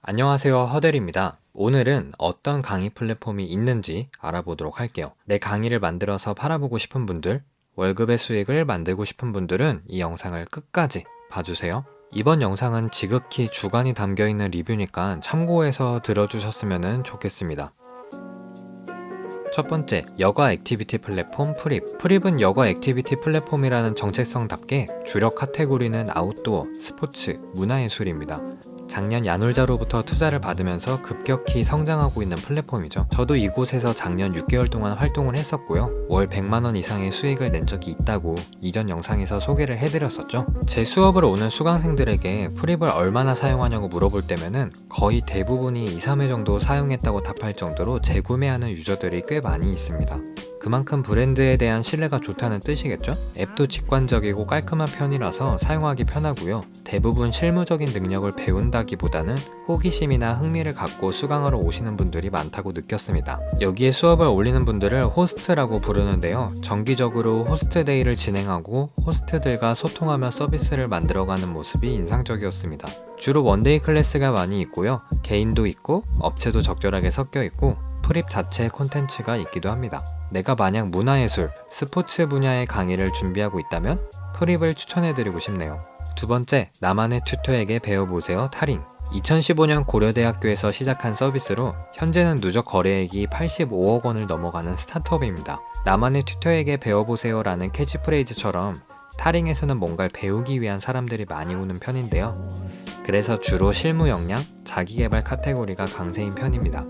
안녕하세요, 허델입니다. 오늘은 어떤 강의 플랫폼이 있는지 알아보도록 할게요. 내 강의를 만들어서 팔아보고 싶은 분들, 월급의 수익을 만들고 싶은 분들은 이 영상을 끝까지 봐주세요. 이번 영상은 지극히 주관이 담겨있는 리뷰니까 참고해서 들어주셨으면 좋겠습니다. 첫 번째, 여가 액티비티 플랫폼 프립. 프립은 여가 액티비티 플랫폼이라는 정체성답게 주력 카테고리는 아웃도어, 스포츠, 문화예술입니다. 작년 야놀자로부터 투자를 받으면서 급격히 성장하고 있는 플랫폼이죠. 저도 이곳에서 작년 6개월 동안 활동을 했었고요. 월 100만원 이상의 수익을 낸 적이 있다고 이전 영상에서 소개를 해드렸었죠. 제 수업을 오는 수강생들에게 프립을 얼마나 사용하냐고 물어볼 때면은 거의 대부분이 2, 3회 정도 사용했다고 답할 정도로 재구매하는 유저들이 꽤 많이 있습니다. 그만큼 브랜드에 대한 신뢰가 좋다는 뜻이겠죠? 앱도 직관적이고 깔끔한 편이라서 사용하기 편하고요. 대부분 실무적인 능력을 배운다기보다는 호기심이나 흥미를 갖고 수강하러 오시는 분들이 많다고 느꼈습니다. 여기에 수업을 올리는 분들을 호스트라고 부르는데요. 정기적으로 호스트데이를 진행하고 호스트들과 소통하며 서비스를 만들어가는 모습이 인상적이었습니다. 주로 원데이 클래스가 많이 있고요. 개인도 있고 업체도 적절하게 섞여 있고 프립 자체의 콘텐츠가 있기도 합니다. 내가 만약 문화예술, 스포츠 분야의 강의를 준비하고 있다면 프립을 추천해드리고 싶네요. 두 번째, 나만의 튜터에게 배워보세요 타링. 2015년 고려대학교에서 시작한 서비스로 현재는 누적 거래액이 85억 원을 넘어가는 스타트업입니다. 나만의 튜터에게 배워보세요 라는 캐치프레이즈처럼 타링에서는 뭔가를 배우기 위한 사람들이 많이 오는 편인데요. 그래서 주로 실무 역량, 자기개발 카테고리가 강세인 편입니다.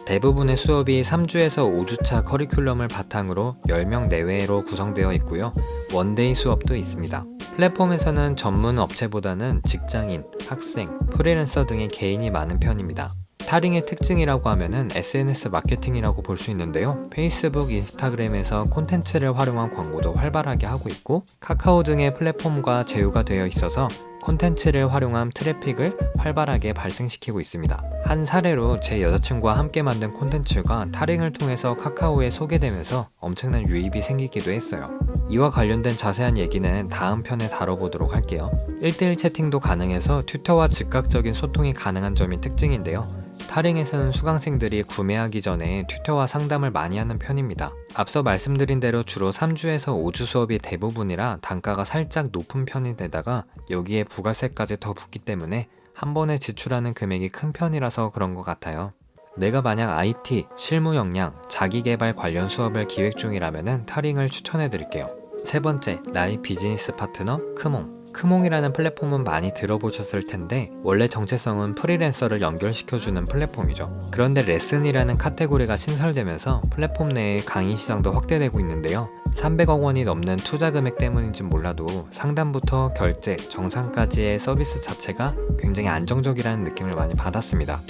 대부분의 수업이 3주에서 5주차 커리큘럼을 바탕으로 10명 내외로 구성되어 있고요. 원데이 수업도 있습니다. 플랫폼에서는 전문 업체보다는 직장인, 학생, 프리랜서 등의 개인이 많은 편입니다. 타링의 특징이라고 하면은 SNS 마케팅이라고 볼 수 있는데요. 페이스북, 인스타그램에서 콘텐츠를 활용한 광고도 활발하게 하고 있고 카카오 등의 플랫폼과 제휴가 되어 있어서 콘텐츠를 활용한 트래픽을 활발하게 발생시키고 있습니다. 한 사례로 제 여자친구와 함께 만든 콘텐츠가 타링을 통해서 카카오에 소개되면서 엄청난 유입이 생기기도 했어요. 이와 관련된 자세한 얘기는 다음 편에 다뤄보도록 할게요. 1대1 채팅도 가능해서 튜터와 즉각적인 소통이 가능한 점이 특징인데요. 타링에서는 수강생들이 구매하기 전에 튜터와 상담을 많이 하는 편입니다. 앞서 말씀드린 대로 주로 3주에서 5주 수업이 대부분이라 단가가 살짝 높은 편인데다가 여기에 부가세까지 더 붙기 때문에 한 번에 지출하는 금액이 큰 편이라서 그런 것 같아요. 내가 만약 IT, 실무 역량, 자기개발 관련 수업을 기획 중이라면 타링을 추천해 드릴게요. 세 번째, 나의 비즈니스 파트너 크몽. 크몽이라는 플랫폼은 많이 들어보셨을 텐데 원래 정체성은 프리랜서를 연결시켜주는 플랫폼이죠. 그런데 레슨이라는 카테고리가 신설되면서 플랫폼 내의 강의 시장도 확대되고 있는데요. 300억 원이 넘는 투자 금액 때문인진 몰라도 상담부터 결제, 정산까지의 서비스 자체가 굉장히 안정적이라는 느낌을 많이 받았습니다.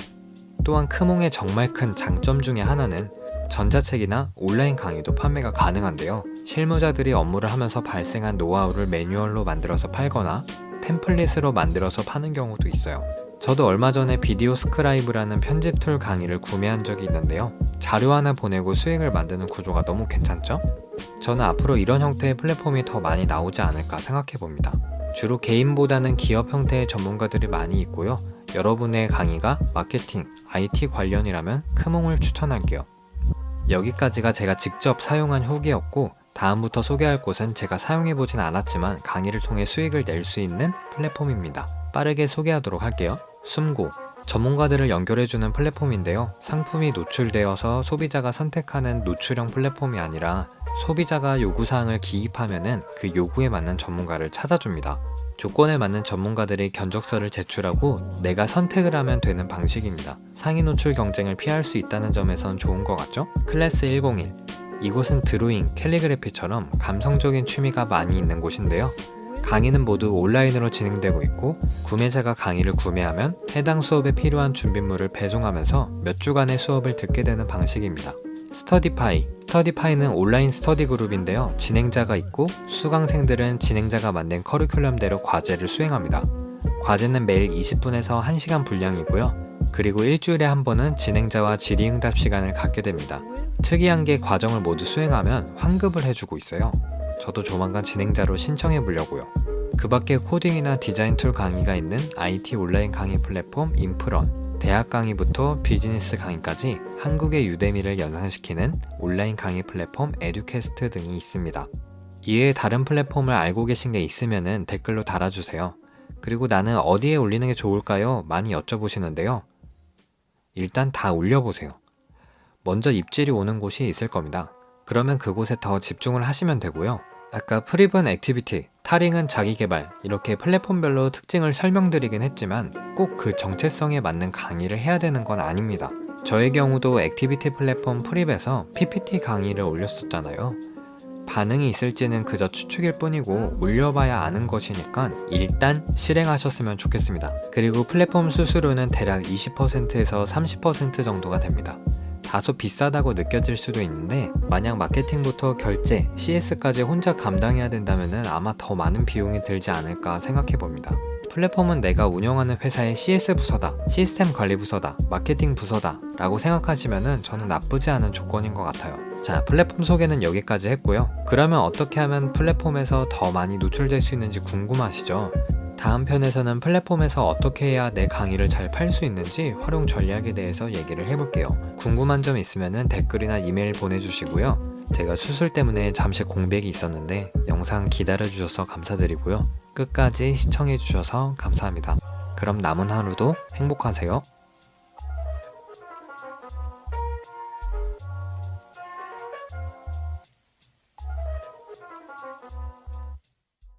또한 크몽의 정말 큰 장점 중에 하나는 전자책이나 온라인 강의도 판매가 가능한데요. 실무자들이 업무를 하면서 발생한 노하우를 매뉴얼로 만들어서 팔거나 템플릿으로 만들어서 파는 경우도 있어요. 저도 얼마 전에 비디오 스크라이브라는 편집 툴 강의를 구매한 적이 있는데요. 자료 하나 보내고 수익을 만드는 구조가 너무 괜찮죠? 저는 앞으로 이런 형태의 플랫폼이 더 많이 나오지 않을까 생각해 봅니다. 주로 개인보다는 기업 형태의 전문가들이 많이 있고요. 여러분의 강의가 마케팅, IT 관련이라면 크몽을 추천할게요. 여기까지가 제가 직접 사용한 후기였고 다음부터 소개할 곳은 제가 사용해보진 않았지만 강의를 통해 수익을 낼 수 있는 플랫폼입니다. 빠르게 소개하도록 할게요. 숨고, 전문가들을 연결해주는 플랫폼인데요. 상품이 노출되어서 소비자가 선택하는 노출형 플랫폼이 아니라 소비자가 요구사항을 기입하면은 그 요구에 맞는 전문가를 찾아줍니다. 조건에 맞는 전문가들이 견적서를 제출하고 내가 선택을 하면 되는 방식입니다. 상위 노출 경쟁을 피할 수 있다는 점에선 좋은 것 같죠? 클래스 101. 이곳은 드로잉, 캘리그래피처럼 감성적인 취미가 많이 있는 곳인데요. 강의는 모두 온라인으로 진행되고 있고 구매자가 강의를 구매하면 해당 수업에 필요한 준비물을 배송하면서 몇 주간의 수업을 듣게 되는 방식입니다. 스터디파이. 스터디파이는 온라인 스터디 그룹인데요. 진행자가 있고 수강생들은 진행자가 만든 커리큘럼대로 과제를 수행합니다. 과제는 매일 20분에서 1시간 분량이고요. 그리고 일주일에 한 번은 진행자와 질의응답 시간을 갖게 됩니다. 특이한 게 과정을 모두 수행하면 환급을 해주고 있어요. 저도 조만간 진행자로 신청해 보려고요. 그 밖에 코딩이나 디자인 툴 강의가 있는 IT 온라인 강의 플랫폼 인프런, 대학 강의부터 비즈니스 강의까지 한국의 유대미를 연상시키는 온라인 강의 플랫폼 에듀캐스트 등이 있습니다. 이외에 다른 플랫폼을 알고 계신 게 있으면 댓글로 달아주세요. 그리고 나는 어디에 올리는 게 좋을까요? 많이 여쭤보시는데요. 일단 다 올려보세요. 먼저 입질이 오는 곳이 있을 겁니다. 그러면 그곳에 더 집중을 하시면 되고요. 아까 프리븐 액티비티, 타링은 자기개발 이렇게 플랫폼별로 특징을 설명드리긴 했지만 꼭 그 정체성에 맞는 강의를 해야 되는 건 아닙니다. 저의 경우도 액티비티 플랫폼 프립에서 PPT 강의를 올렸었잖아요. 반응이 있을지는 그저 추측일 뿐이고 올려봐야 아는 것이니까 일단 실행하셨으면 좋겠습니다. 그리고 플랫폼 수수료는 대략 20%에서 30% 정도가 됩니다. 다소 비싸다고 느껴질 수도 있는데 만약 마케팅부터 결제, CS까지 혼자 감당해야 된다면 아마 더 많은 비용이 들지 않을까 생각해 봅니다. 플랫폼은 내가 운영하는 회사의 CS 부서다, 시스템 관리 부서다, 마케팅 부서다 라고 생각하시면 저는 나쁘지 않은 조건인 것 같아요. 자, 플랫폼 소개는 여기까지 했고요. 그러면 어떻게 하면 플랫폼에서 더 많이 노출될 수 있는지 궁금하시죠? 다음 편에서는 플랫폼에서 어떻게 해야 내 강의를 잘 팔 수 있는지 활용 전략에 대해서 얘기를 해볼게요. 궁금한 점 있으면 댓글이나 이메일 보내주시고요. 제가 수술 때문에 잠시 공백이 있었는데 영상 기다려주셔서 감사드리고요. 끝까지 시청해주셔서 감사합니다. 그럼 남은 하루도 행복하세요.